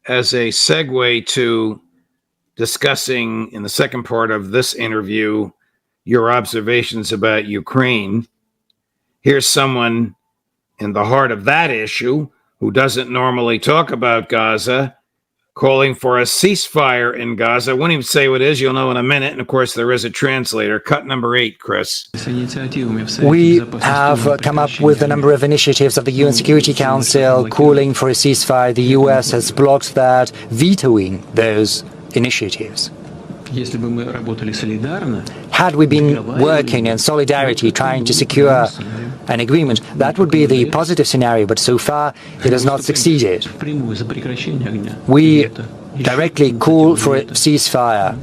as a segue to discussing in the second part of this interview your observations about Ukraine, here's someone in the heart of that issue who doesn't normally talk about Gaza, calling for a ceasefire in Gaza. I won't even say what it is. You'll know in a minute. And of course, there is a translator. Cut number 8, Chris. We have come up with a number of initiatives of the UN Security Council calling for a ceasefire. The US has blocked that, vetoing those initiatives. Had we been working in solidarity, trying to secure an agreement, that would be the positive scenario, but so far it has not succeeded. We directly call for a ceasefire.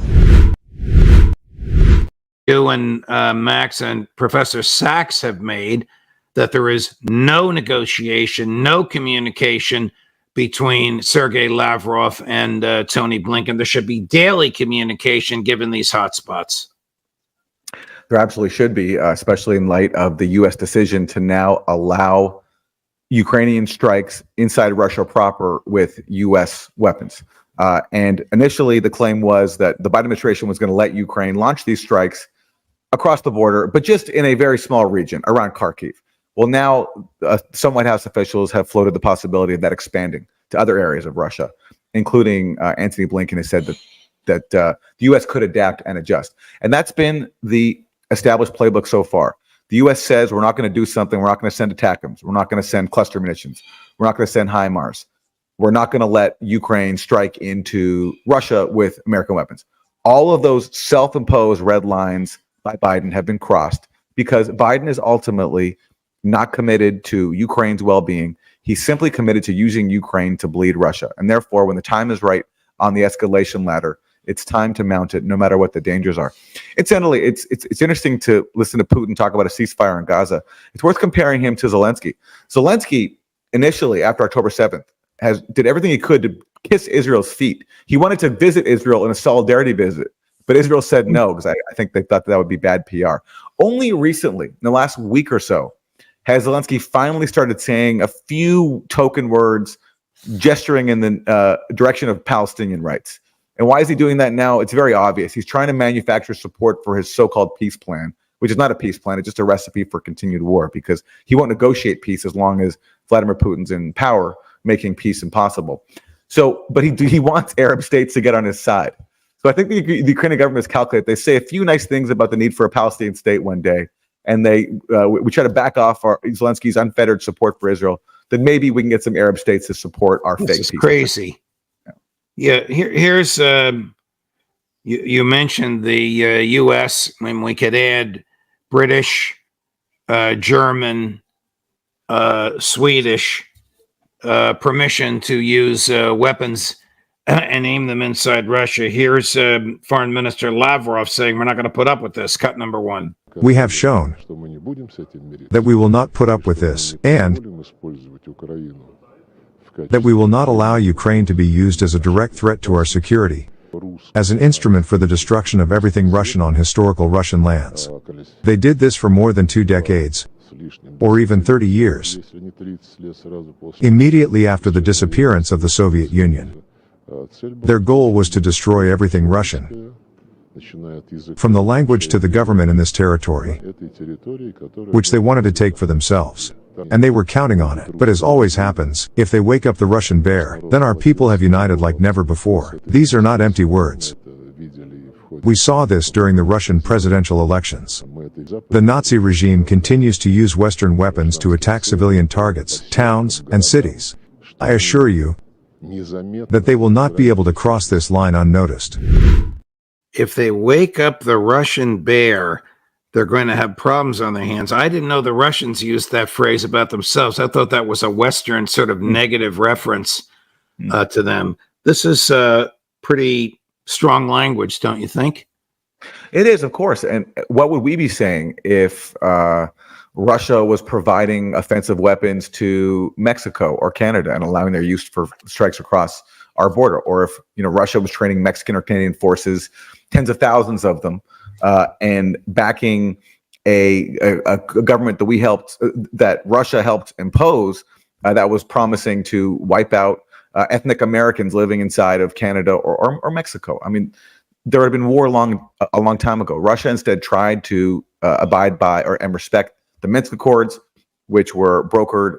You and Max and Professor Sachs have made that there is no negotiation, no communication between Sergei Lavrov and Tony Blinken. There should be daily communication given these hotspots. There absolutely should be, especially in light of the U.S. decision to now allow Ukrainian strikes inside Russia proper with U.S. weapons. And initially, the claim was that the Biden administration was going to let Ukraine launch these strikes across the border, but just in a very small region around Kharkiv. Well, now some White House officials have floated the possibility of that expanding to other areas of Russia, including Antony Blinken has said that the U.S. could adapt and adjust. And that's been the established playbook so far. The U.S. says we're not going to do something. We're not going to send ATACMS. We're not going to send cluster munitions. We're not going to send HIMARS. We're not going to let Ukraine strike into Russia with American weapons. All of those self-imposed red lines by Biden have been crossed because Biden is ultimately not committed to Ukraine's well-being. He's simply committed to using Ukraine to bleed Russia. And therefore, when the time is right on the escalation ladder, it's time to mount it, no matter what the dangers are. Incidentally, it's interesting to listen to Putin talk about a ceasefire in Gaza. It's worth comparing him to Zelensky. Zelensky, initially, after October 7th, did everything he could to kiss Israel's feet. He wanted to visit Israel in a solidarity visit, but Israel said no, because I think they thought that would be bad PR. Only recently, in the last week or so, has Zelensky finally started saying a few token words, gesturing in the direction of Palestinian rights. And why is he doing that now? It's very obvious. He's trying to manufacture support for his so-called peace plan, which is not a peace plan. It's just a recipe for continued war, because he won't negotiate peace as long as Vladimir Putin's in power, making peace impossible. So, but he wants Arab states to get on his side. So I think the Ukrainian government is calculated. They say a few nice things about the need for a Palestinian state one day, and we try to back off Zelensky's unfettered support for Israel. Then maybe we can get some Arab states to support our fake peace. This is crazy. Yeah, here's you mentioned the U.S. When we could add British, German, Swedish permission to use weapons and aim them inside Russia. Here's Foreign Minister Lavrov saying we're not going to put up with this. Cut number 1. We have shown that we will not put up with this, and that we will not allow Ukraine to be used as a direct threat to our security, as an instrument for the destruction of everything Russian on historical Russian lands. They did this for more than 2 decades, or even 30 years, immediately after the disappearance of the Soviet Union. Their goal was to destroy everything Russian, from the language to the government in this territory, which they wanted to take for themselves. And they were counting on it. But as always happens, if they wake up the Russian bear, then our people have united like never before. These are not empty words. We saw this during the Russian presidential elections. The Nazi regime continues to use Western weapons to attack civilian targets, towns, and cities. I assure you that they will not be able to cross this line unnoticed. If they wake up the Russian bear, they're going to have problems on their hands. I didn't know the Russians used that phrase about themselves. I thought that was a Western sort of negative reference to them. This is pretty strong language, don't you think? It is, of course. And what would we be saying if Russia was providing offensive weapons to Mexico or Canada and allowing their use for strikes across our border? Or if Russia was training Mexican or Canadian forces, tens of thousands of them, and backing a government that Russia helped impose, that was promising to wipe out ethnic Americans living inside of Canada or Mexico. I mean, there had been war a long time ago. Russia instead tried to abide by and respect the Minsk Accords, which were brokered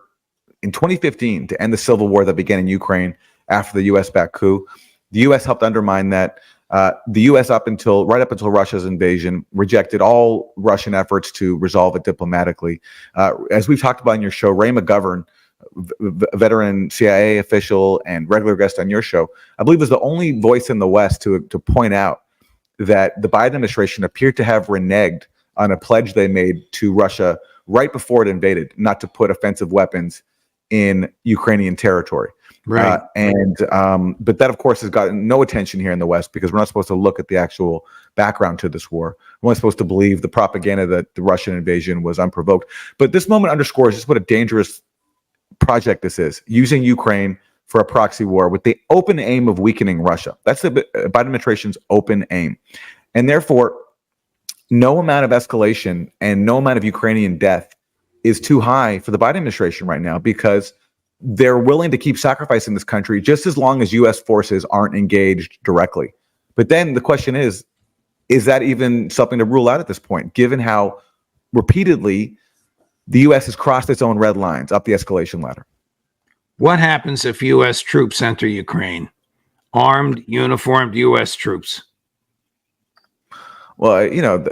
in 2015 to end the civil war that began in Ukraine after the U.S.-backed coup. The U.S. helped undermine that. The U.S. right up until Russia's invasion, rejected all Russian efforts to resolve it diplomatically. As we've talked about in your show, Ray McGovern, veteran CIA official and regular guest on your show, I believe was the only voice in the West to point out that the Biden administration appeared to have reneged on a pledge they made to Russia right before it invaded, not to put offensive weapons in Ukrainian territory. Right. But that, of course, has gotten no attention here in the West because we're not supposed to look at the actual background to this war. We're not supposed to believe the propaganda that the Russian invasion was unprovoked. But this moment underscores just what a dangerous project this is, using Ukraine for a proxy war with the open aim of weakening Russia. That's the Biden administration's open aim. And therefore, no amount of escalation and no amount of Ukrainian death is too high for the Biden administration right now because they're willing to keep sacrificing this country just as long as U.S. forces aren't engaged directly. But then the question is that even something to rule out at this point, given how repeatedly the U.S. has crossed its own red lines up the escalation ladder? What happens if U.S. troops enter Ukraine? Armed, uniformed U.S. troops. Well,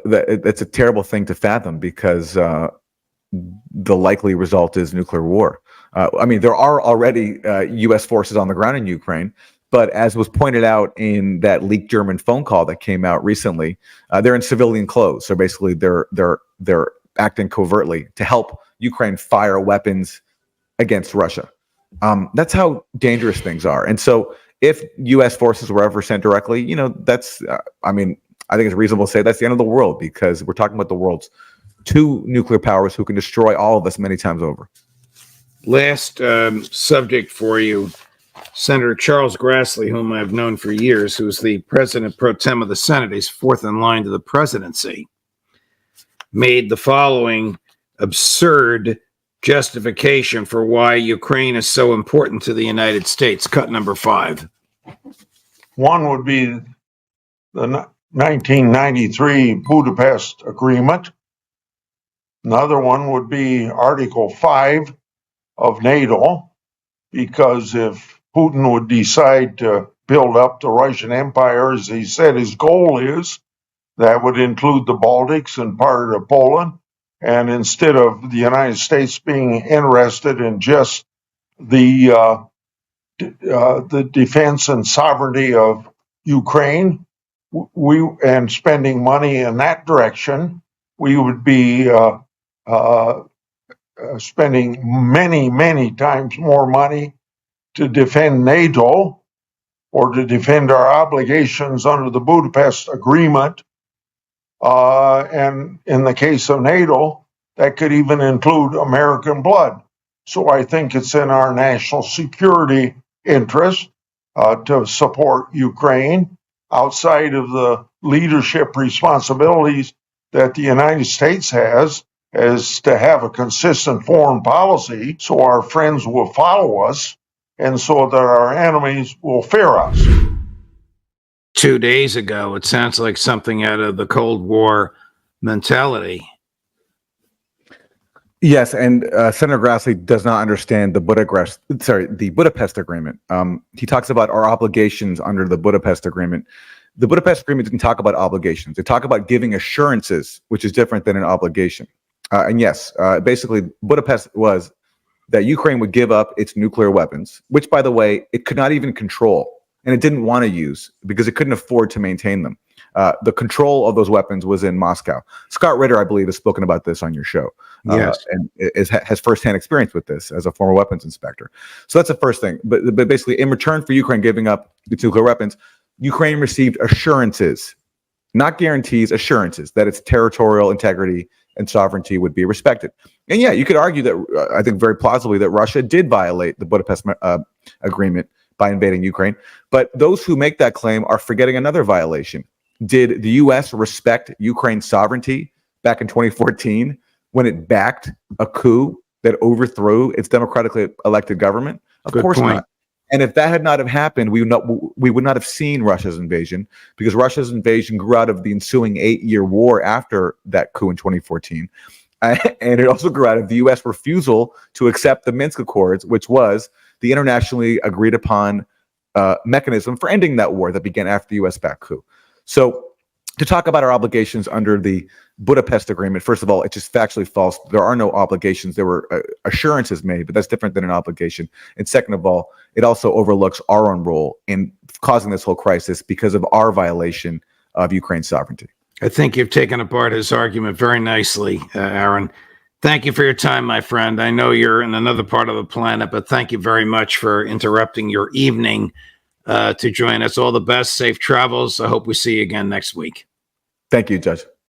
that's a terrible thing to fathom because the likely result is nuclear war. I mean, there are already U.S. forces on the ground in Ukraine, but as was pointed out in that leaked German phone call that came out recently, they're in civilian clothes. So basically, they're acting covertly to help Ukraine fire weapons against Russia. That's how dangerous things are. And so, if U.S. forces were ever sent directly, that's. I think it's reasonable to say that's the end of the world because we're talking about the world's two nuclear powers who can destroy all of us many times over. Last subject for you. Senator Charles Grassley, whom I've known for years, who's the president pro tem of the Senate, he's fourth in line to the presidency, made the following absurd justification for why Ukraine is so important to the United States. Cut number 5. One would be the 1993 Budapest Agreement. Another one would be Article 5 of NATO, because if Putin would decide to build up the Russian Empire, as he said his goal is, that would include the Baltics and part of Poland. And instead of the United States being interested in just the defense and sovereignty of Ukraine, and spending money in that direction, we would be spending many, many times more money to defend NATO or to defend our obligations under the Budapest Agreement. And in the case of NATO, that could even include American blood. So I think it's in our national security interest to support Ukraine outside of the leadership responsibilities that the United States has, is to have a consistent foreign policy so our friends will follow us and so that our enemies will fear us. 2 days ago, it sounds like something out of the Cold War mentality. Yes, and Senator Grassley does not understand the Budapest Agreement. He talks about our obligations under the Budapest Agreement. The Budapest Agreement can talk about obligations. They talk about giving assurances, which is different than an obligation. And yes, basically, Budapest was that Ukraine would give up its nuclear weapons, which, by the way, it could not even control, and it didn't want to use because it couldn't afford to maintain them. The control of those weapons was in Moscow. Scott Ritter, I believe, has spoken about this on your show. Yes. And has firsthand experience with this as a former weapons inspector. So that's the first thing. But basically, in return for Ukraine giving up its nuclear weapons, Ukraine received assurances, not guarantees, assurances that its territorial integrity and sovereignty would be respected. And yeah, you could argue that, I think very plausibly, that Russia did violate the Budapest Agreement by invading Ukraine. But those who make that claim are forgetting another violation. Did the U.S. respect Ukraine's sovereignty back in 2014 when it backed a coup that overthrew its democratically elected government? Of course not. And if that had not have happened, we would not have seen Russia's invasion, because Russia's invasion grew out of the ensuing 8-year war after that coup in 2014. And it also grew out of the U.S. refusal to accept the Minsk Accords, which was the internationally agreed upon mechanism for ending that war that began after the U.S.-backed coup. So to talk about our obligations under the Budapest Agreement, first of all, it's just factually false. There are no obligations. There were assurances made, but that's different than an obligation. And second of all, it also overlooks our own role in causing this whole crisis because of our violation of Ukraine's sovereignty. I think you've taken apart his argument very nicely, Aaron. Thank you for your time, my friend. I know you're in another part of the planet, but thank you very much for interrupting your evening to join us. All the best. Safe travels. I hope we see you again next week. Thank you, Judge.